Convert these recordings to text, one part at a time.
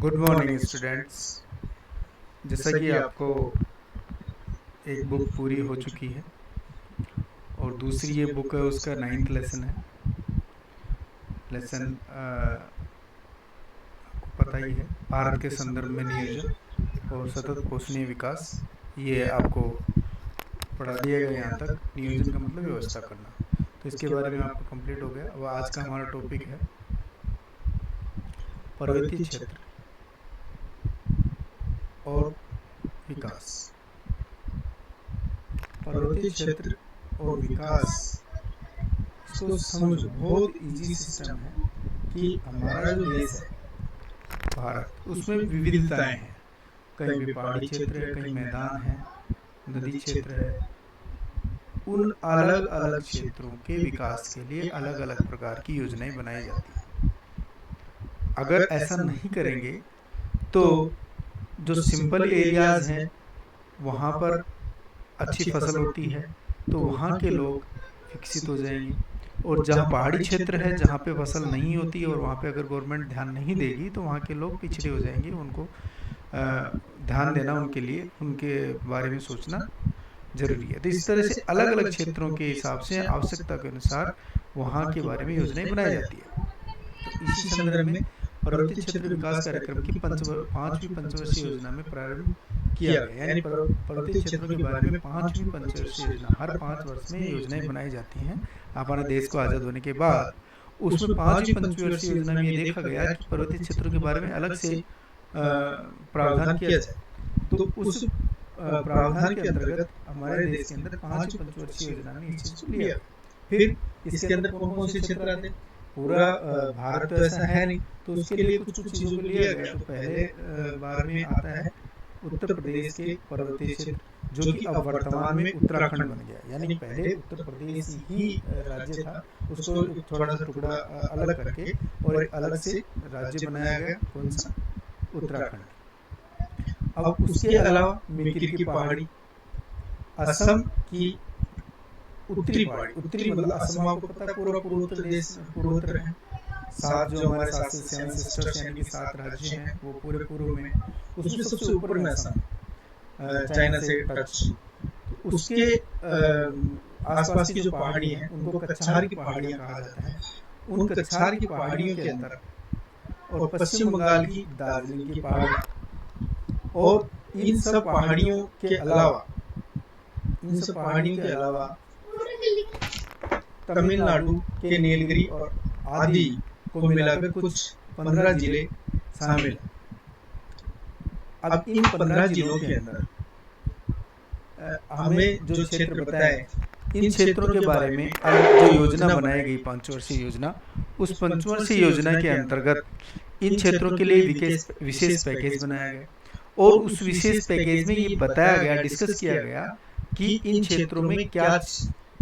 Good morning students. जैसा कि आपको एक बुक पूरी हो चुकी है और दूसरी ये बुक है, उसका 9th लेसन है। लेसन आपको पता ही है, भारत के संदर्भ में नियोजन और सतत पोषणीय विकास। ये आपको पढ़ा दिया गया यहाँ तक। नियोजन का मतलब व्यवस्था करना, तो इसके बारे में आपका कंप्लीट हो गया। अब आज का हमारा टॉपिक है पर्वतीय क्षेत्र और विकास। पर्वतीय क्षेत्र और विकास, इसको समझो, बहुत इजी सिस्टम है कि हमारा जो देश है भारत, उसमें विविधताएं हैं। कहीं भी पहाड़ी क्षेत्र है, कहीं मैदान है, नदी क्षेत्र है। उन अलग अलग क्षेत्रों के विकास के लिए अलग अलग प्रकार की योजनाएं बनाई जाती हैं। अगर ऐसा नहीं करेंगे तो जो सिंपल एरियाज हैं वहाँ पर अच्छी फसल होती है, तो वहाँ के लोग विकसित हो जाएंगे। और जहाँ पहाड़ी क्षेत्र है, जहाँ पे फसल नहीं होती और वहाँ पे अगर गवर्नमेंट ध्यान नहीं देगी तो वहाँ के लोग पिछड़े हो जाएंगे। उनको ध्यान देना, उनके लिए, उनके बारे में सोचना जरूरी है। तो इस तरह से अलग अलग क्षेत्रों के हिसाब से, आवश्यकता के अनुसार वहाँ के बारे में योजनाएं बनाई जाती है। तो इसी संदर्भ में पर्वतीय क्षेत्र विकास कार्यक्रम की 5वीं पंचवर्षीय योजना में प्रारंभ किया गया। यानी पर्वतीय क्षेत्रों के बारे में 5वीं पंचवर्षीय योजना, हर 5 वर्ष में योजनाएं बनाई जाती हैं हमारे देश को आज़ाद होने के बाद। उसमें 5वीं पंचवर्षीय योजना में ये देखा गया कि पर्वतीय क्षेत्रों के बारे में अलग से प्रावधान किया जाए। तो उस प्रावधान के अंतर्गत हमारे देश के अंदर 5वीं पंचवर्षीय योजना में इस चीज को लिया। फिर इसके अंदर कौन कौन से क्षेत्र आते हैं? पूरा भारत तो ऐसा है नहीं, तो उसके लिए कुछ कुछ चीजों को लिया गया। तो पहले बार में आता है उत्तर प्रदेश के पर्वतीय क्षेत्र, जो कि अब वर्तमान में उत्तराखंड बन गया। यानी पहले उत्तर प्रदेश ही राज्य था, उसको एक थोड़ा सा टुकड़ा अलग करके और एक अलग से राज्य बनाया गया। कौन सा? उत्तराखंड। अब उसके अलावा मेकिर की पहाड़ी, असम की उत्तरी पहाड़ी, उत्तरी मतलब असम आपको पता है पूरा पूर्वोत्तर देश, पूर्वोत्तर है। 7 जो हमारे 7 सिस्टर्स यानी कि 7 राज्य हैं, वो पूरे पूर्व में। उसमें सबसे ऊपर में असम, चाइना से टच। तो उसके आसपास की जो पहाड़ी हैं उनको कछार की पहाड़ियां कहा जाता है। उन कछार की पहाड़ियों के अंदर और पश्चिम बंगाल की दार्जिलिंग की पहाड़ी, और इन सब पहाड़ियों के अलावा तमिलनाडु के नीलगिरी और आदि को मिलाकर कुछ 15 जिले शामिल हैं। अब इन 15 जिलों के अंदर हमें जो क्षेत्र बताए, इन क्षेत्रों के बारे में अब जो योजना बनाई गई, पंचवर्षीय योजना, उस पंचवर्षीय योजना के अंतर्गत इन क्षेत्रों के लिए विशेष पैकेज बनाया गया। और उस विशेष पैकेज में ये बताया गया, डिस्कस किया गया कि इन क्षेत्रों में क्या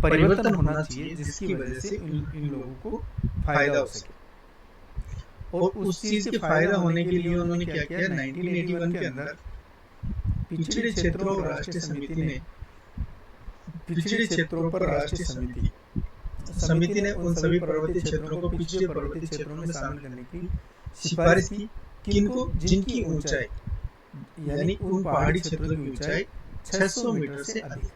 परिवर्तन होना चाहिए जिसकी वजह से इन लोगों को फायदा हो सके। और उस चीज के फायदा होने के लिए उन्होंने क्या किया, 1981 के अंदर पिछड़े क्षेत्रों पर राष्ट्रीय समिति ने उन सभी पर्वतीय क्षेत्रों को पिछड़े पर्वतीय क्षेत्रों में शामिल करने की सिफारिश की। किनको? जिनकी ऊंचाई, यानी उन पहाड़ी क्षेत्रों की ऊंचाई 600 मीटर से अधिक है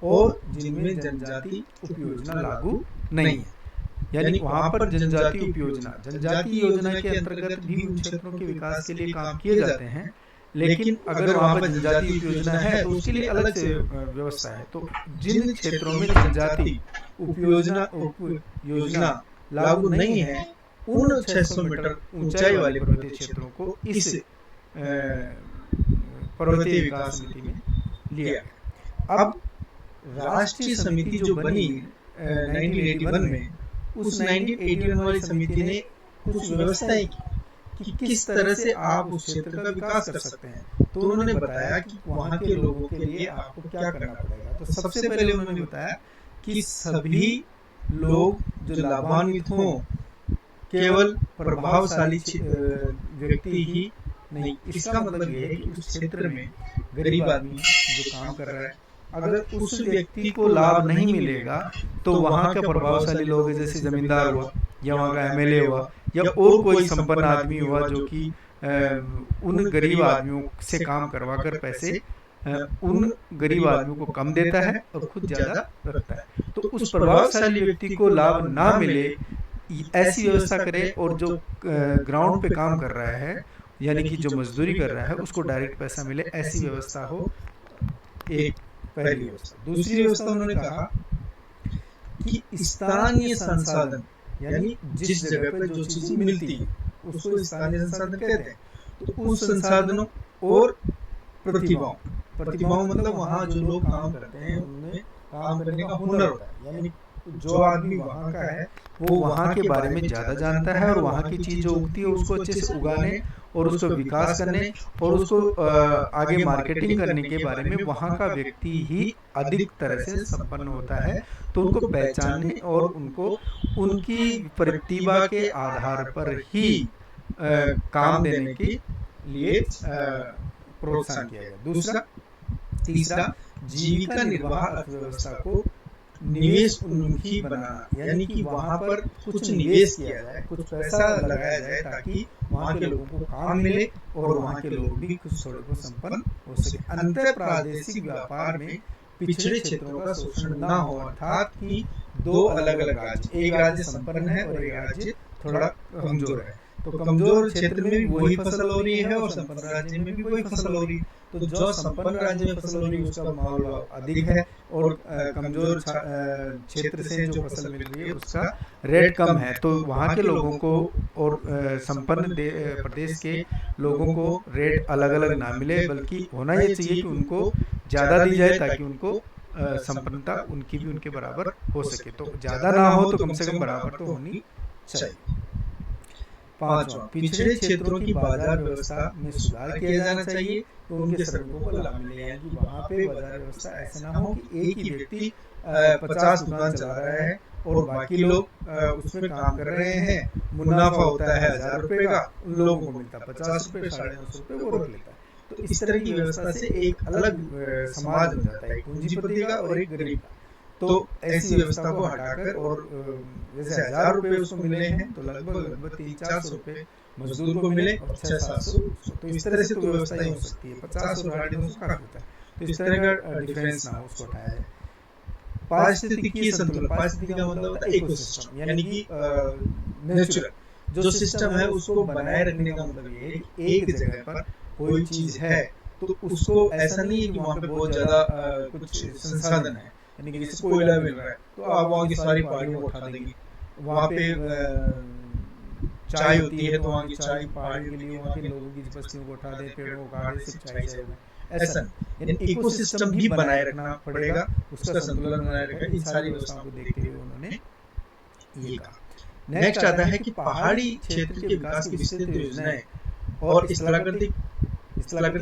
और जिनमें जनजाति उपयोजना लागू नहीं है। यानी वहां पर जनजाति उपयोजना, जनजाति योजना के अंतर्गत भी उन क्षेत्रों के विकास के लिए काम किए जाते हैं। लेकिन अगर वहां पर जनजाति उपयोजना है तो उसके लिए अलग से व्यवस्था है। तो जिन क्षेत्रों में जनजाति उपयोजना लागू नहीं है, उन 600 मीटर ऊंचाई वाले पर्वतीय क्षेत्रों को इस पर्वतीय विकास समिति में लिया गया। अब राष्ट्रीय समिति जो बनी 1981 में, उस 1981 वाली समिति ने कुछ व्यवस्थाएं की कि किस तरह से आप उस क्षेत्र का विकास कर सकते हैं। तो उन्होंने बताया कि वहाँ के लोगों के लिए आपको क्या करना पड़ेगा। तो सबसे पहले उन्होंने बताया कि सभी लोग जो लाभान्वित हों, केवल प्रभावशाली व्यक्ति ही नहीं। इसका मतलब ये है कि उस क्षेत्र में गरीब आदमी जो काम कर रहा है, अगर उस व्यक्ति को लाभ नहीं मिलेगा तो वहाँ का प्रभावशाली लोग, जैसे जमींदार हुआ या वहाँ का एमएलए हुआ या और कोई संपन्न आदमी हुआ जो कि उन गरीब आदमियों से काम करवा कर पैसे उन गरीब आदमियों को कम देता है और खुद ज़्यादा रखता है। तो उस प्रभावशाली व्यक्ति को लाभ ना मिले ऐसी व्यवस्था करे, और जो ग्राउंड पे काम कर रहा है यानी कि जो मजदूरी कर रहा है उसको डायरेक्ट पैसा मिले, ऐसी व्यवस्था हो। एक पहली व्यवस्था। दूसरी व्यवस्था उन्होंने कहा कि स्थानीय संसाधन, यानी जिस जगह पे जो चीज मिलती है उसको स्थानीय संसाधन कहते हैं। तो उस संसाधनों और प्रतिभाओं मतलब वहाँ जो लोग काम करते हैं उनमें काम करने का हुनर होता है, यानी जो आदमी वहाँ का है वो वहाँ के बारे में ज़्यादा जानता है और वहाँ की चीज़ जो उगती है उसको अच्छे से उगाने और उसको विकास करने और उसको आगे मार्केटिंग करने के बारे में वहाँ का व्यक्ति ही अधिक तरह से संपन्न होता है। तो उनको पहचानने और उनको उनकी प्रतिभा के आधार पर ही काम देने के लिए प्रोत्साहन किया गया। तीसरा जीविका निर्वाह अर्थव्यवस्था को निवेश उन्मुखी बनाना, यानी कि वहाँ पर कुछ निवेश किया जाए, कुछ पैसा लगाया जाए ताकि वहाँ के लोगों को काम मिले और वहाँ के लोग भी कुछ थोड़े को संपन्न हो सके। अंतर प्रादेशिक व्यापार में पिछड़े क्षेत्रों का शोषण ना हो, अर्थात कि दो अलग अलग राज्य, एक राज्य संपन्न है और एक राज्य थोड़ा कमजोर है, तो कमजोर क्षेत्र में भी वही फसल हो रही है और संपन्न राज्य में भी वही फसल हो रही है। तो जो संपन्न राज्य में फसल हो रही है उसका मोल भाव अधिक है और कमजोर क्षेत्र से जो फसल मिल रही है उसका रेट कम है। तो वहाँ के लोगों को और संपन्न प्रदेश के लोगों को रेट अलग अलग ना मिले, बल्कि होना ये चाहिए कि उनको ज़्यादा दी जाए ताकि उनको संपन्नता उनकी भी उनके बराबर हो सके। तो ज़्यादा ना हो तो कम से कम बराबर तो होनी चाहिए। पांचवा, पिछड़े क्षेत्रों की बाजार व्यवस्था में सुधार किया जाना चाहिए तो उनके श्रमिकों को लाभ मिले, यानी कि वहाँ पे बाजार व्यवस्था ऐसे ना हो कि एक ही व्यक्ति 50 दुकान चला रहा है और बाकी लोग उसमें काम कर रहे हैं, मुनाफा होता है 1000 रुपए का, उन लोगों को मिलता 50 रुपए, 950 रुपए वो रख लेता है। तो इस तरह की व्यवस्था से एक अलग समाज बन जाता है, एक पूंजीपति का और एक गरीब का। तो ऐसी व्यवस्था को हटाकर और जैसे 1000 रुपए उसको मिले हैं तो लगभग 300-400 रुपए मजदूर को मिले और 600-700। तो इस तरह से तो व्यवस्था ही हो सकती है। 50 और 250 काफी होता है, तो इस तरह का डिफरेंस ना हो उसको हटाया जाए। पारिस्थितिकीय संतुलन, पारिस्थितिकी का मतलब होता है इकोसिस्टम, यानी कि नेचुरल जो सिस्टम है उसको बनाए रखने का मतलब ये है कि एक जगह पर कोई चीज है तो उसको ऐसा नहीं है कि वहाँ पे बहुत ज्यादा कुछ संसाधन है, यानी कि जैसे कोयला मिल रहा है तो आप वहाँ की सारी पहाड़ियों को उठा देंगे। वहाँ पे चाय होती है तो वहाँ की चाय पहाड़ी के लिए वहाँ के लोगों की बस्तियों को उठा दे, पेड़ों को काट दे, सिर्फ चाय चाहिए, ऐसा यानी इकोसिस्टम भी बनाए रखना पड़ेगा, उसका संतुलन बनाए रखना। इन सारी व्यवस्थाओं को देखते हुए उन्होंने ये कहा। नेक्स्ट आता है कि पहाड़ी क्षेत्र के विकास की विस्तृत योजनाएं और स्थलाकृति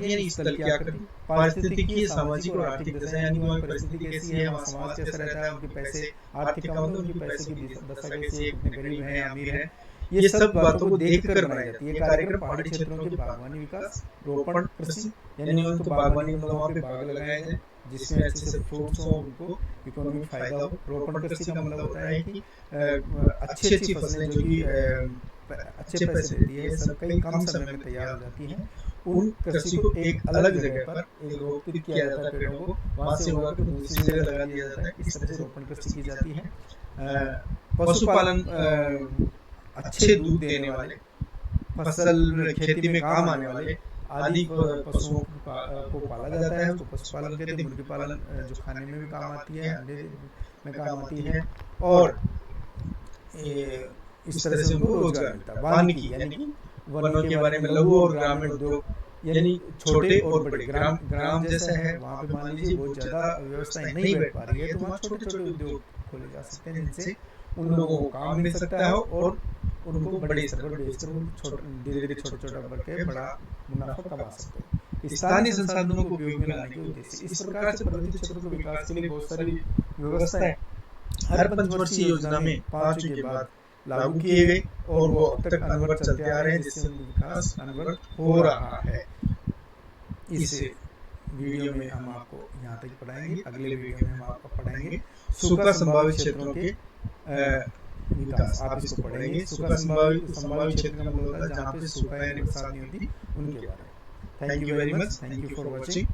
यानी स्थल की आकृति, पारिस्थितिकी, सामाजिक और आर्थिक दशा, यानी वहाँ परिस्थिति कैसी है, वहाँ समाज कैसा रहता है, उनके पैसे आर्थिक का मतलब उनके पैसे की दशा कैसी है, कितने गरीब हैं अमीर हैं, ये सब बातों को देखकर बनाई जाती है। ये कार्यक्रम पहाड़ी क्षेत्रों के बागवानी विकास, रोपण कृषि, यानी उनको बागवानी मतलब वहाँ पे बाग लगाए जाए जिसमें अच्छे से फ्रूट्स हो, उनको इकोनॉमिक फायदा हो। रोपण कृषि का मतलब होता है कि अच्छी अच्छी फसलें जो कि अच्छे पैसे देती है, सब कई कम समय में तैयार हो जाती हैं, उन कृषि को एक अलग जगह पर एक रोपित किया जाता है पेड़ों को, वहाँ से उगा कर दूसरी जगह लगा दिया जाता है। इस तरह से रोपण कृषि की जाती है। पशुपालन, अच्छे दूध देने वाले, फसल खेती में काम आने वाले आदि पशुओं को पाला जाता है, उसको पशुपालन कहते हैं। मुर्गी पालन जो खाने में भी काम आती है, अंडे में काम आती है, और इस तरह से उनको रोजगार मिलता है। वानिकी यानी कि वनों के बारे में, लघु और ग्रामीण उद्योग, यानी छोटे और बड़े। ग्राम जैसा है वहाँ पे मान लीजिए बहुत ज़्यादा व्यवस्थाएं नहीं बैठ पा रही है, तो वहाँ छोटे छोटे उद्योग खोले जा सकते हैं जिनसे उन लोगों को काम मिल सकता है और उनको बड़े स्तर पर बेचकर धीरे धीरे छोटा छोटा बढ़कर बड़ा मुनाफा कमा सकते हैं। स्थानीय संसाधनों को उपयोग में लाने के उद्देश्य इस प्रकार से पर्वतीय क्षेत्रों के विकास के लिए बहुत सारी व्यवस्थाएं हर पंचवर्षीय योजना में 5 के बाद लागू किए गए और वो अब तक अनवरत चलते आ रहे हैं, जिससे उनका विकास अनवरत हो रहा है। इस वीडियो में हम आपको यहाँ तक पढ़ाएंगे। अगले वीडियो में हम आपको पढ़ाएंगे सूखा संभावित क्षेत्रों के विकास आप इसको पढ़ेंगे। सूखा संभावित क्षेत्र का मतलब होता है जहाँ पे सूखा यानी बरसात नहीं होती, उनके बारे में। Thank you very much, thank you for watching.